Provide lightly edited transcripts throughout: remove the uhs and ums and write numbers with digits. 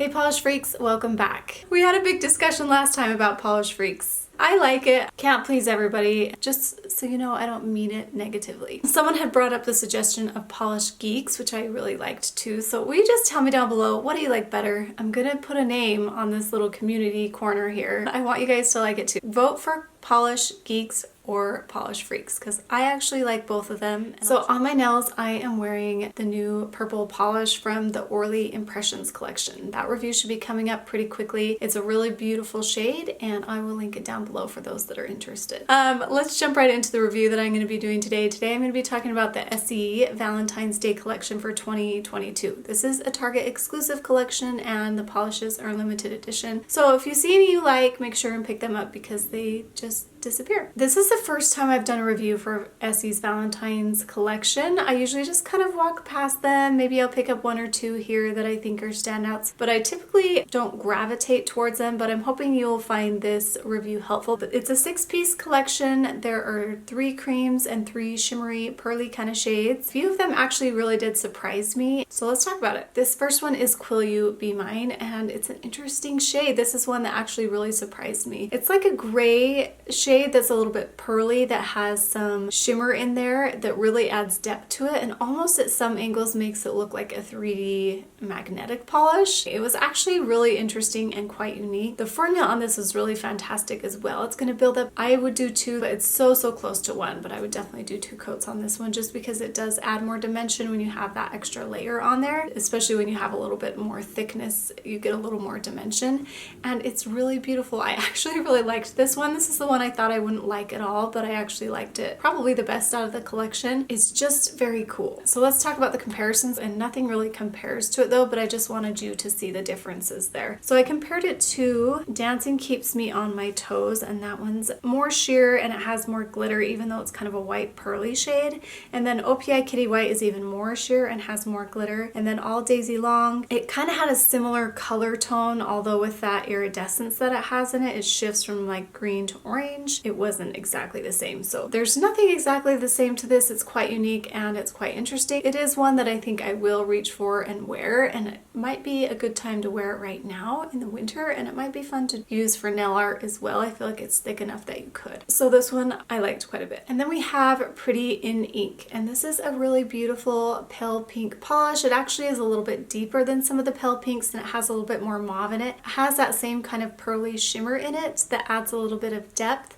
Hey Polish Freaks, welcome back. We had a big discussion last time about Polish Freaks. I like it. Can't please everybody. Just so you know, I don't mean it negatively. Someone had brought up the suggestion of Polish Geeks, which I really liked too. So will you just tell me down below, what do you like better? I'm gonna put a name on this little community corner here. I want you guys to like it too. Vote for Polish Geeks or Polish Freaks, because I actually like both of them. So on my nails, I am wearing the new purple polish from the ORLY Impressions collection. That review should be coming up pretty quickly. It's a really beautiful shade, and I will link it down below for those that are interested. Let's jump right into the review that I'm going to be doing today. Today I'm going to be talking about the Essie Valentine's Day collection for 2022. This is a Target exclusive collection, and the polishes are limited edition. So if you see any you like, make sure and pick them up because they just disappear. This is the first time I've done a review for Essie's Valentine's collection. I usually just kind of walk past them. Maybe I'll pick up one or two here that I think are standouts, but I typically don't gravitate towards them, but I'm hoping you'll find this review helpful. It's a 6-piece collection. There are 3 creams and 3 shimmery pearly kind of shades. A few of them actually really did surprise me. So let's talk about it. This first one is QUILL You Be Mine, and it's an interesting shade. This is one that actually really surprised me. It's like a gray shade that's a little bit pearly that has some shimmer in there that really adds depth to it, and almost at some angles makes it look like a 3D magnetic polish. It was actually really interesting and quite unique. The formula on this is really fantastic as well. It's going to build up. I would do 2, but it's so close to 1, but I would definitely do 2 coats on this one just because it does add more dimension when you have that extra layer on there, especially when you have a little bit more thickness, you get a little more dimension, and it's really beautiful. I actually really liked this one. This is the one I thought I wouldn't like at all, but I actually liked it. Probably the best out of the collection. It's just very cool. So let's talk about the comparisons, and nothing really compares to it though, but I just wanted you to see the differences there. So I compared it to Dancing Keeps Me on My Toes, and that one's more sheer and it has more glitter even though it's kind of a white pearly shade. And then OPI Kitty White is even more sheer and has more glitter. And then All Daisy Long, it kind of had a similar color tone, although with that iridescence that it has in it, it shifts from like green to orange. It wasn't exactly the same. So there's nothing exactly the same to this. It's quite unique and it's quite interesting. It is one that I think I will reach for and wear, and it might be a good time to wear it right now in the winter, and it might be fun to use for nail art as well. I feel like it's thick enough that you could. So this one I liked quite a bit. And then we have Pretty in Ink, and this is a really beautiful pale pink polish. It actually is a little bit deeper than some of the pale pinks, and it has a little bit more mauve in it. It has that same kind of pearly shimmer in it that adds a little bit of depth.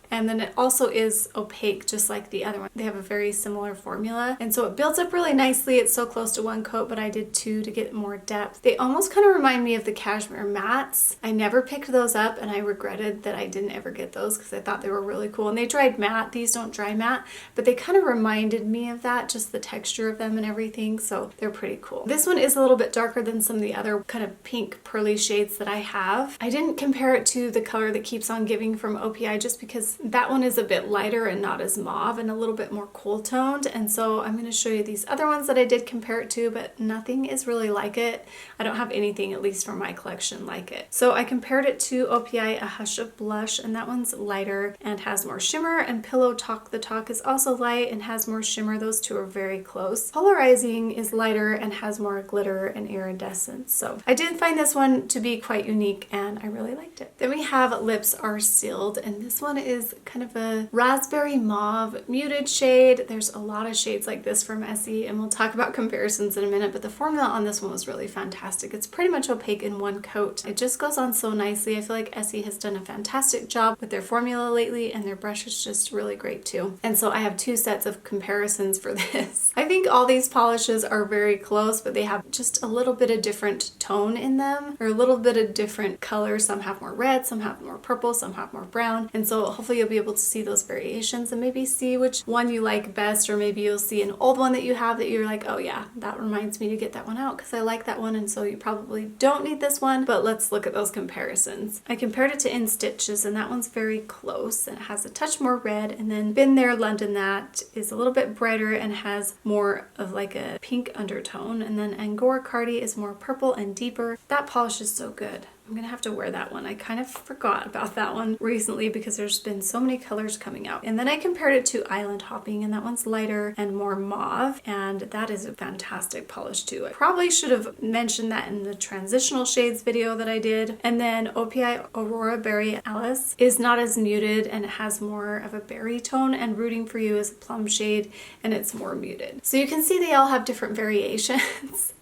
And then it also is opaque, just like the other one. They have a very similar formula, and so it builds up really nicely. It's so close to 1 coat, but I did 2 to get more depth. They almost kind of remind me of the Cashmere Mattes. I never picked those up, and I regretted that I didn't ever get those because I thought they were really cool. And they dried matte. These don't dry matte, but they kind of reminded me of that, just the texture of them and everything, so they're pretty cool. This one is a little bit darker than some of the other kind of pink pearly shades that I have. I didn't compare it to the color that Keeps on Giving from OPI just because that one is a bit lighter and not as mauve and a little bit more cool toned, and so I'm going to show you these other ones that I did compare it to, but nothing is really like it. I don't have anything, at least from my collection, like it. So I compared it to OPI A Hush of Blush, and that one's lighter and has more shimmer, and Pillow Talk the Talk is also light and has more shimmer. Those two are very close. Polarizing is lighter and has more glitter and iridescence. So I did find this one to be quite unique and I really liked it. Then we have Lips Are Sealed, and this one is kind of a raspberry mauve muted shade. There's a lot of shades like this from Essie, and we'll talk about comparisons in a minute, but the formula on this one was really fantastic. It's pretty much opaque in 1 coat. It just goes on so nicely. I feel like Essie has done a fantastic job with their formula lately, and their brush is just really great too. And so I have 2 sets of comparisons for this. I think all these polishes are very close, but they have just a little bit of different tone in them, or a little bit of different color. Some have more red, some have more purple, some have more brown, and so hopefully you'll be able to see those variations and maybe see which one you like best, or maybe you'll see an old one that you have that you're like, oh yeah, that reminds me to get that one out because I like that one, and so you probably don't need this one. But let's look at those comparisons. I compared it to In Stitches, and that one's very close and it has a touch more red, and then Been There, London That is a little bit brighter and has more of like a pink undertone, and then Angora Cardi is more purple and deeper. That polish is so good. I'm gonna have to wear that one. I kind of forgot about that one recently because there's been so many colors coming out. And then I compared it to Island Hopping, and that one's lighter and more mauve, and that is a fantastic polish too. I probably should have mentioned that in the transitional shades video that I did. And then OPI Aurora Berry Alice is not as muted and it has more of a berry tone, and Rooting for You is a plum shade and it's more muted. So you can see they all have different variations.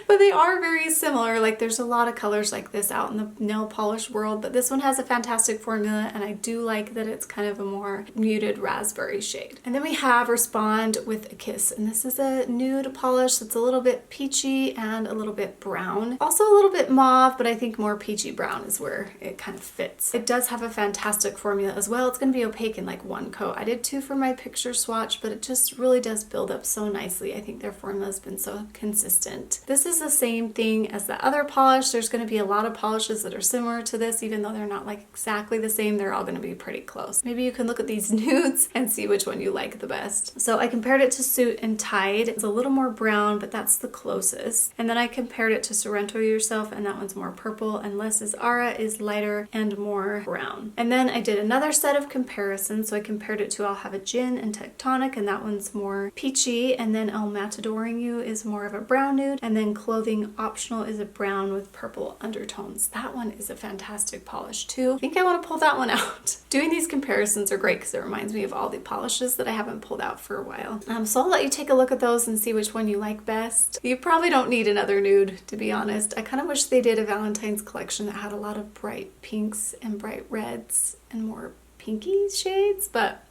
But they are very similar. Like there's a lot of colors like this out in the nail polish world, but this one has a fantastic formula, and I do like that it's kind of a more muted raspberry shade. And then we have Respond with a Kiss, and this is a nude polish that's a little bit peachy and a little bit brown. Also a little bit mauve, but I think more peachy brown is where it kind of fits. It does have a fantastic formula as well. It's going to be opaque in like one coat. I did 2 for my picture swatch, but it just really does build up so nicely. I think their formula has been so consistent. This is the same thing as the other polish. There's going to be a lot of polishes that are similar to this, even though they're not like exactly the same. They're all going to be pretty close. Maybe you can look at these nudes and see which one you like the best. So I compared it to Suit and Tide. It's a little more brown, but that's the closest. And then I compared it to Sorrento Yourself, and that one's more purple, and Laissez Aura is lighter and more brown. And then I did another set of comparisons. So I compared it to I'll Have a Gin and Tectonic, and that one's more peachy. And then El Matadoring You is more of a brown nude. And then Clothing Optional is a brown with purple undertones. That one is a fantastic polish too. I think I want to pull that one out. Doing these comparisons are great because it reminds me of all the polishes that I haven't pulled out for a while. So I'll let you take a look at those and see which one you like best. You probably don't need another nude, to be honest. I kind of wish they did a Valentine's collection that had a lot of bright pinks and bright reds and more pinky shades, but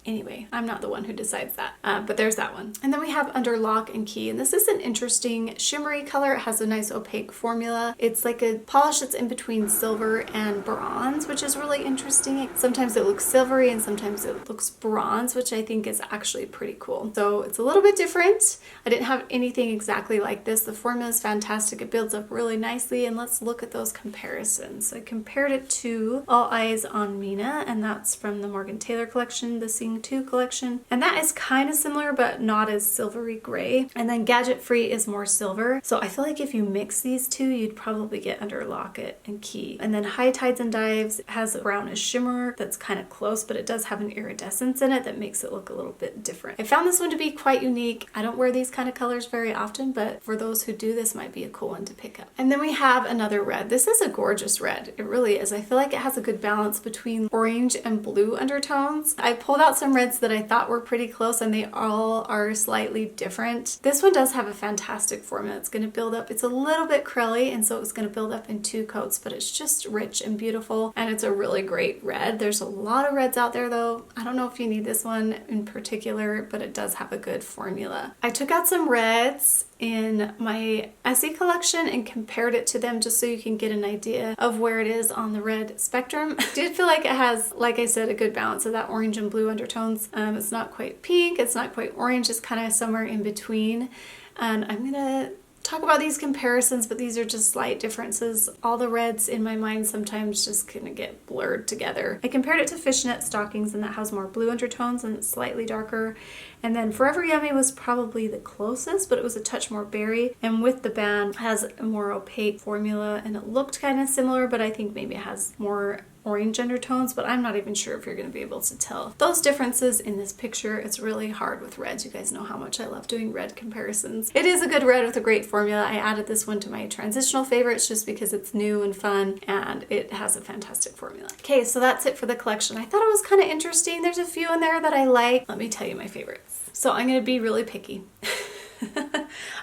anyway, I'm not the one who decides that, but there's that one. And then we have Under Lock and Key, and this is an interesting shimmery color. It has a nice opaque formula. It's like a polish that's in between silver and bronze, which is really interesting. Sometimes it looks silvery and sometimes it looks bronze, which I think is actually pretty cool. So it's a little bit different. I didn't have anything exactly like this. The formula is fantastic. It builds up really nicely, and let's look at those comparisons. So I compared it to All Eyes on Mina, and that's from the Morgan Taylor collection, the Sing 2 collection, and that is kind of similar but not as silvery gray. And then Gadget Free is more silver, so I feel like if you mix these two you'd probably get Under Locket and Key. And then High Tides and Dives has a brownish shimmer that's kind of close, but it does have an iridescence in it that makes it look a little bit different. I found this one to be quite unique. I don't wear these kind of colors very often, but for those who do, this might be a cool one to pick up. And then we have another red. This is a gorgeous red. It really is. I feel like it has a good balance between orange and blue undertones. I pulled out some reds that I thought were pretty close, and they all are slightly different. This one does have a fantastic formula. It's going to build up. It's a little bit curly, and so it's going to build up in 2 coats, but it's just rich and beautiful, and it's a really great red. There's a lot of reds out there though. I don't know if you need this one in particular, but it does have a good formula. I took out some reds in my Essie collection and compared it to them just so you can get an idea of where it is on the red spectrum. I did feel like it has, like I said, a good balance of that orange and blue undertones. It's not quite pink, it's not quite orange, it's kind of somewhere in between. And I'm gonna talk about these comparisons, but these are just slight differences. All the reds in my mind sometimes just kind of get blurred together. I compared it to Fishnet Stockings, and that has more blue undertones and it's slightly darker. And then Forever Yummy was probably the closest, but it was a touch more berry. And With the Band has a more opaque formula, and it looked kind of similar, but I think maybe it has more orange undertones, but I'm not even sure if you're going to be able to tell those differences in this picture. It's really hard with reds. You guys know how much I love doing red comparisons. It is a good red with a great formula. I added this one to my transitional favorites just because it's new and fun, and it has a fantastic formula. Okay, so that's it for the collection. I thought it was kind of interesting. There's a few in there that I like. Let me tell you my favorites. So I'm going to be really picky.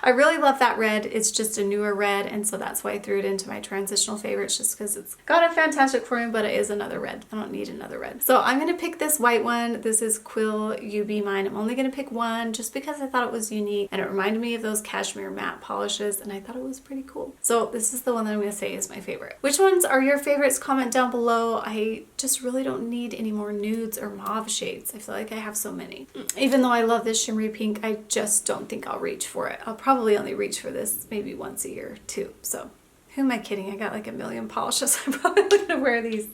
I really love that red. It's just a newer red, and so that's why I threw it into my transitional favorites, just because it's got a fantastic formula, but it is another red. I don't need another red. So I'm going to pick this white one. This is QUILL You Be Mine. I'm only going to pick one just because I thought it was unique, and it reminded me of those cashmere matte polishes, and I thought it was pretty cool. So this is the one that I'm going to say is my favorite. Which ones are your favorites? Comment down below. I just really don't need any more nudes or mauve shades. I feel like I have so many. Even though I love this shimmery pink, I just don't think I'll reach for it. I'll probably only reach for this maybe once a year too. So who am I kidding? I got like a million polishes. I'm probably gonna wear these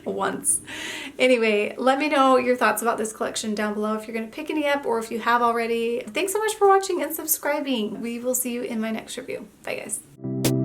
once. Anyway, let me know your thoughts about this collection down below if you're gonna pick any up or if you have already. Thanks so much for watching and subscribing. We will see you in my next review. Bye guys.